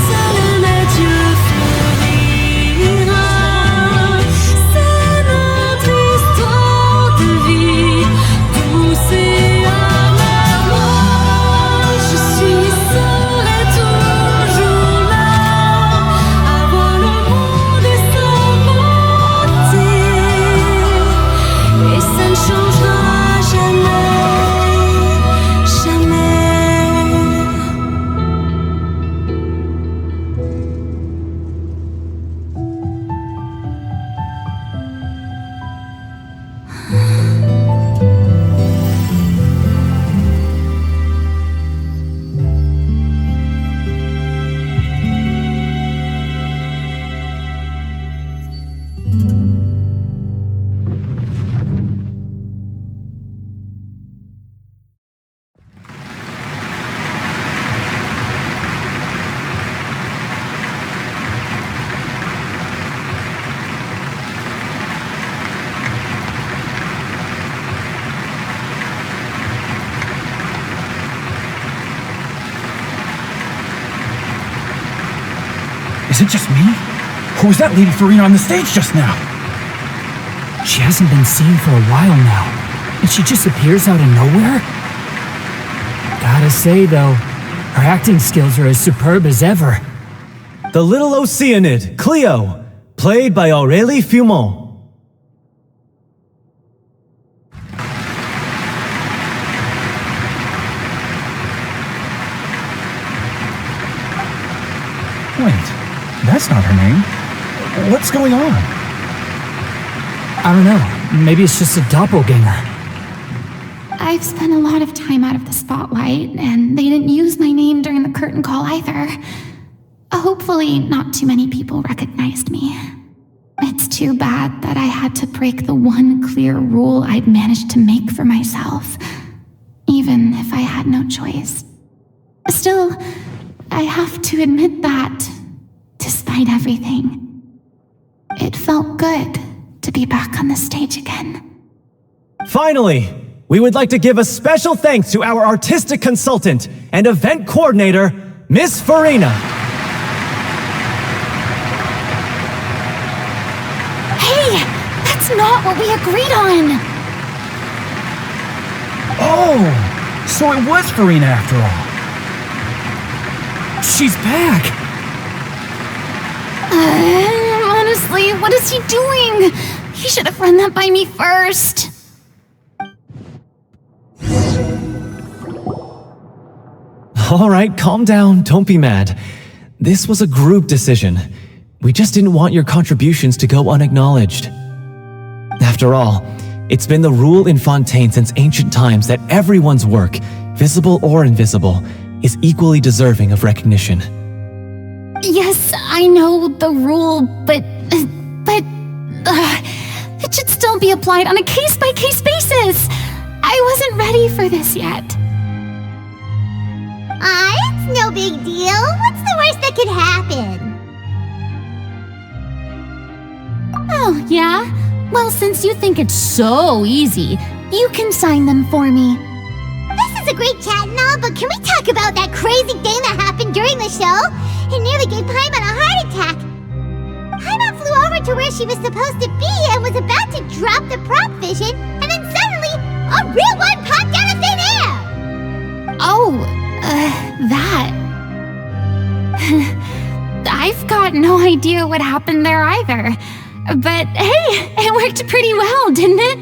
seul un adieu fleurira. C'est notre histoire de vie, douce et amère. Je suis serai toujours là, à voir le monde et sa beauté, et ça ne changera jamais, jamais. Is it just me? Or was that Lady Furina on the stage just now? She hasn't been seen for a while now, and she just appears out of nowhere? Gotta say, though, her acting skills are as superb as ever. The little Oceanid, Cleo, played by Aurélie Fumont. Wait, that's not her name. What's going on? I don't know. Maybe it's just a doppelganger. I've spent a lot of time out of the spotlight, and they didn't use my name during the curtain call either. Hopefully, not too many people recognized me. It's too bad that I had to break the one clear rule I'd managed to make for myself, even if I had no choice. Still, I have to admit that, despite everything, it felt good to be back on the stage again. Finally, we would like to give a special thanks to our artistic consultant and event coordinator, Miss Furina. Hey, that's not what we agreed on! Oh, So it was Furina after all. She's back! Honestly, what is he doing? He should have run that by me first. Alright, calm down, don't be mad. This was a group decision. We just didn't want your contributions to go unacknowledged. After all, it's been the rule in Fontaine since ancient times that everyone's work, visible or invisible, is equally deserving of recognition. Yes, I know the rule, but it should still be applied on a case-by-case basis. I wasn't ready for this yet. It's no big deal. What's the worst that could happen? Oh, yeah? Well, since you think it's so easy, you can sign them for me. This is a great chat and all, but can we talk about that crazy thing that happened during the show? It nearly gave Paimon a heart attack. Paimon flew over to where she was supposed to be and was about to drop the prop vision, and then suddenly, a real one popped out of thin air! Oh, that. I've got no idea what happened there either. But hey, it worked pretty well, didn't it?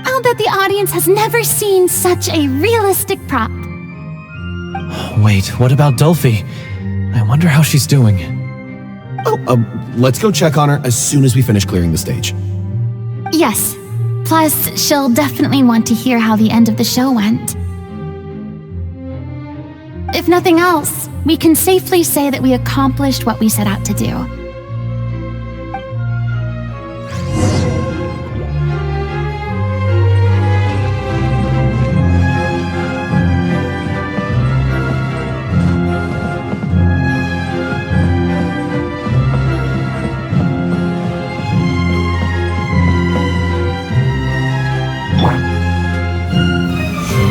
I'll bet the audience has never seen such a realistic prop. Wait, what about Dolphy? I wonder how she's doing. Let's go check on her as soon as we finish clearing the stage. Yes. Plus, she'll definitely want to hear how the end of the show went. If nothing else, we can safely say that we accomplished what we set out to do.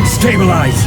Stabilize!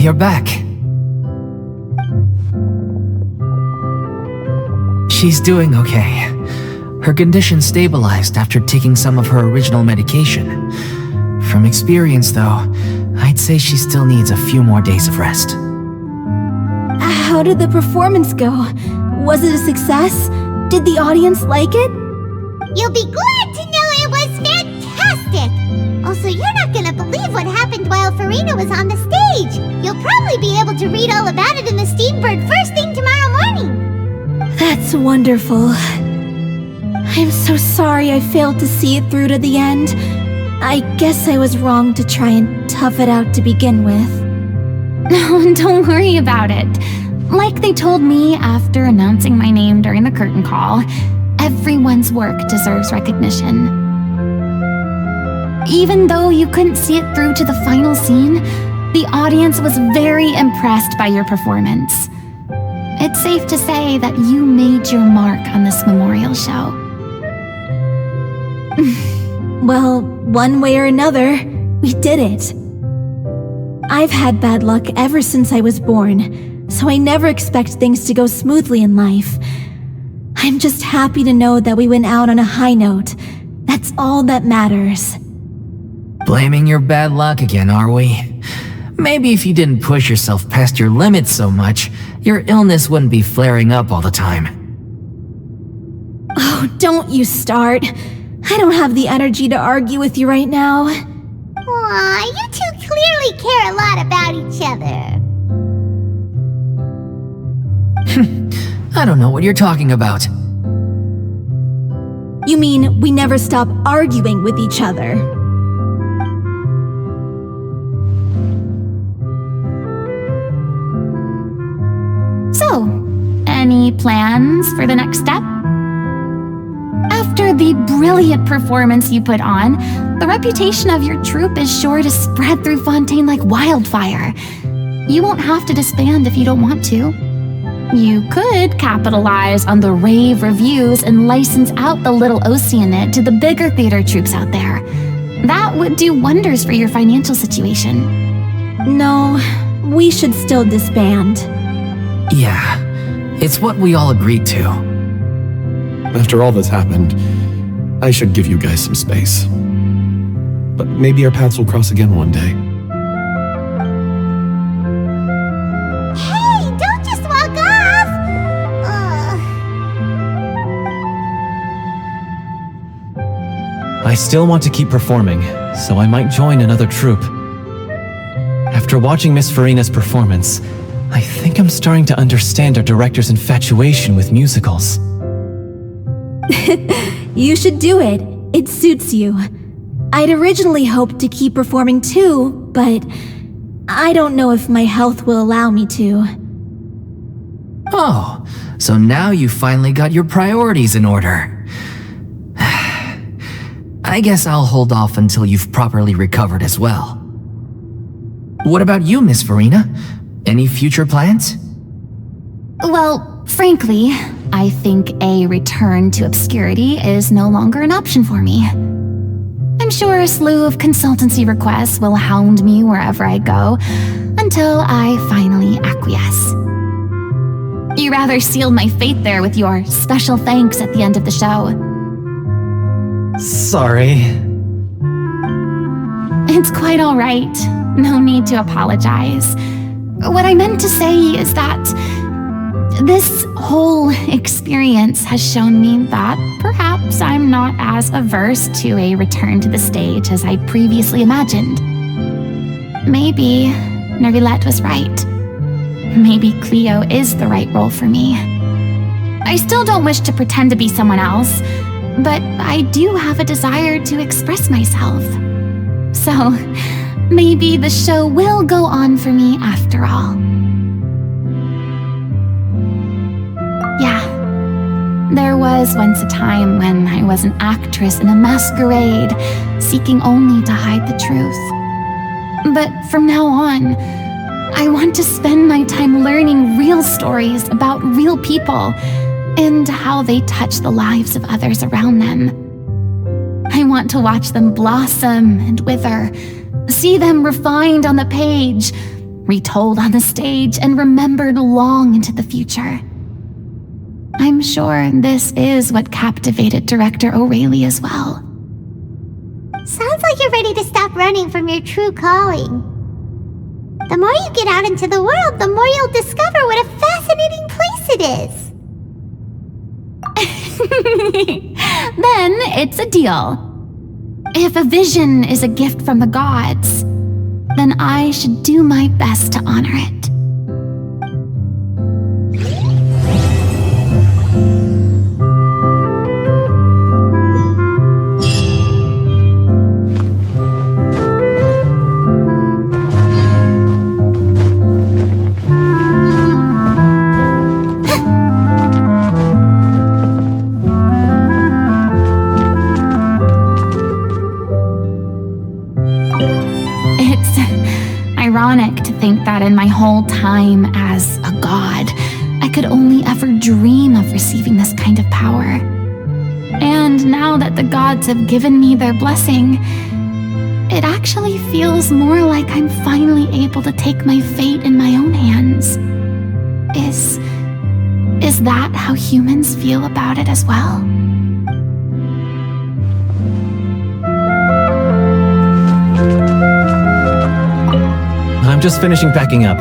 You're back. She's doing okay. Her condition stabilized after taking some of her original medication. From experience, though, I'd say she still needs a few more days of rest. How did the performance go? Was it a success? Did the audience like it? You'll be glad to know it was fantastic! Also, you're not gonna believe what happened while Furina was on the stage. You'll probably be able to read all about it in the Steambird first thing tomorrow morning. That's wonderful. I'm so sorry I failed to see it through to the end. I guess I was wrong to try and tough it out to begin with. No, don't worry about it. Like they told me after announcing my name during the curtain call, everyone's work deserves recognition. Even though you couldn't see it through to the final scene, the audience was very impressed by your performance. It's safe to say that you made your mark on this memorial show. Well, one way or another, we did it. I've had bad luck ever since I was born, so I never expect things to go smoothly in life. I'm just happy to know that we went out on a high note. That's all that matters. Blaming your bad luck again, are we? Maybe if you didn't push yourself past your limits so much, your illness wouldn't be flaring up all the time. Oh, don't you start. I don't have the energy to argue with you right now. Aw, you two clearly care a lot about each other. I don't know what you're talking about. You mean we never stop arguing with each other? So, any plans for the next step? After the brilliant performance you put on, the reputation of your troupe is sure to spread through Fontaine like wildfire. You won't have to disband if you don't want to. You could capitalize on the rave reviews and license out the Little Oceanid to the bigger theater troupes out there. That would do wonders for your financial situation. No, we should still disband. Yeah, it's what we all agreed to. After all that's happened, I should give you guys some space. But maybe our paths will cross again one day. Hey, don't just walk off! I still want to keep performing, so I might join another troupe. After watching Miss Furina's performance, I think I'm starting to understand our director's infatuation with musicals. You should do it. It suits you. I'd originally hoped to keep performing too, but I don't know if my health will allow me to. Oh, so now you finally got your priorities in order. I guess I'll hold off until you've properly recovered as well. What about you, Miss Furina? Any future plans? Well, frankly, I think a return to obscurity is no longer an option for me. I'm sure a slew of consultancy requests will hound me wherever I go until I finally acquiesce. You rather sealed my fate there with your special thanks at the end of the show. Sorry. It's quite all right. No need to apologize. What I meant to say is that this whole experience has shown me that perhaps I'm not as averse to a return to the stage as I previously imagined. Maybe Nervilette was right. Maybe Cleo is the right role for me. I still don't wish to pretend to be someone else, but I do have a desire to express myself. So, maybe the show will go on for me after all. Yeah, there was once a time when I was an actress in a masquerade, seeking only to hide the truth. But from now on, I want to spend my time learning real stories about real people and how they touch the lives of others around them. I want to watch them blossom and wither, see them refined on the page, retold on the stage, and remembered long into the future. I'm sure this is what captivated director O'Reilly as well. Sounds like you're ready to stop running from your true calling. The more you get out into the world, the more you'll discover what a fascinating place it is. Then it's a deal. If a vision is a gift from the gods, then I should do my best to honor it. Ironic to think that in my whole time as a god, I could only ever dream of receiving this kind of power. And now that the gods have given me their blessing, it actually feels more like I'm finally able to take my fate in my own hands. Is that how humans feel about it as well? I'm just finishing packing up.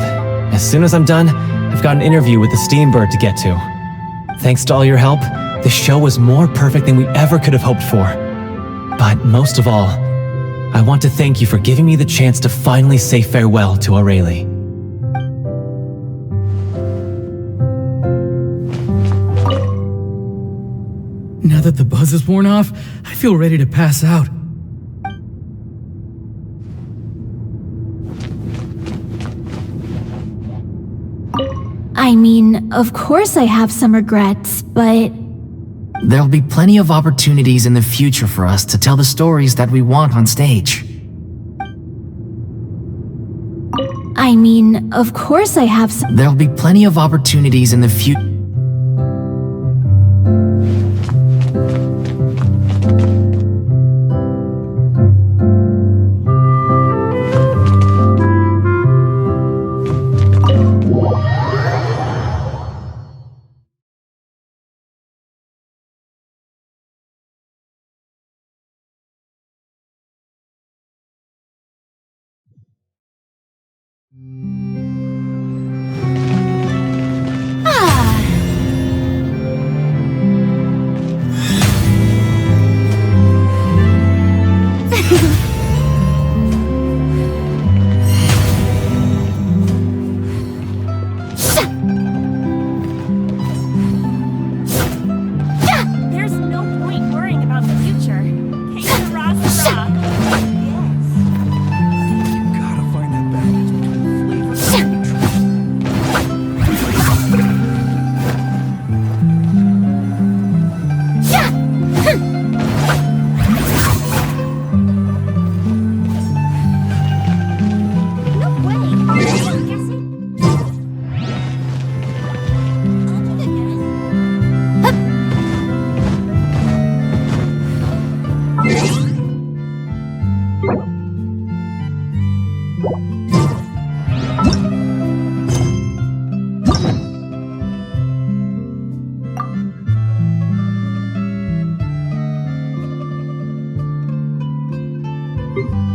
As soon as I'm done, I've got an interview with the Steambird to get to. Thanks to all your help, this show was more perfect than we ever could have hoped for. But most of all, I want to thank you for giving me the chance to finally say farewell to Aurelie. Now that the buzz is worn off, I feel ready to pass out. I mean, of course I have some regrets, but There'll be plenty of opportunities in the future for us to tell the stories that we want on stage. I mean, of course I have some. There'll be plenty of opportunities in the future. There's no point worrying about the future. Gotta find that balance between flavor and nutrition. you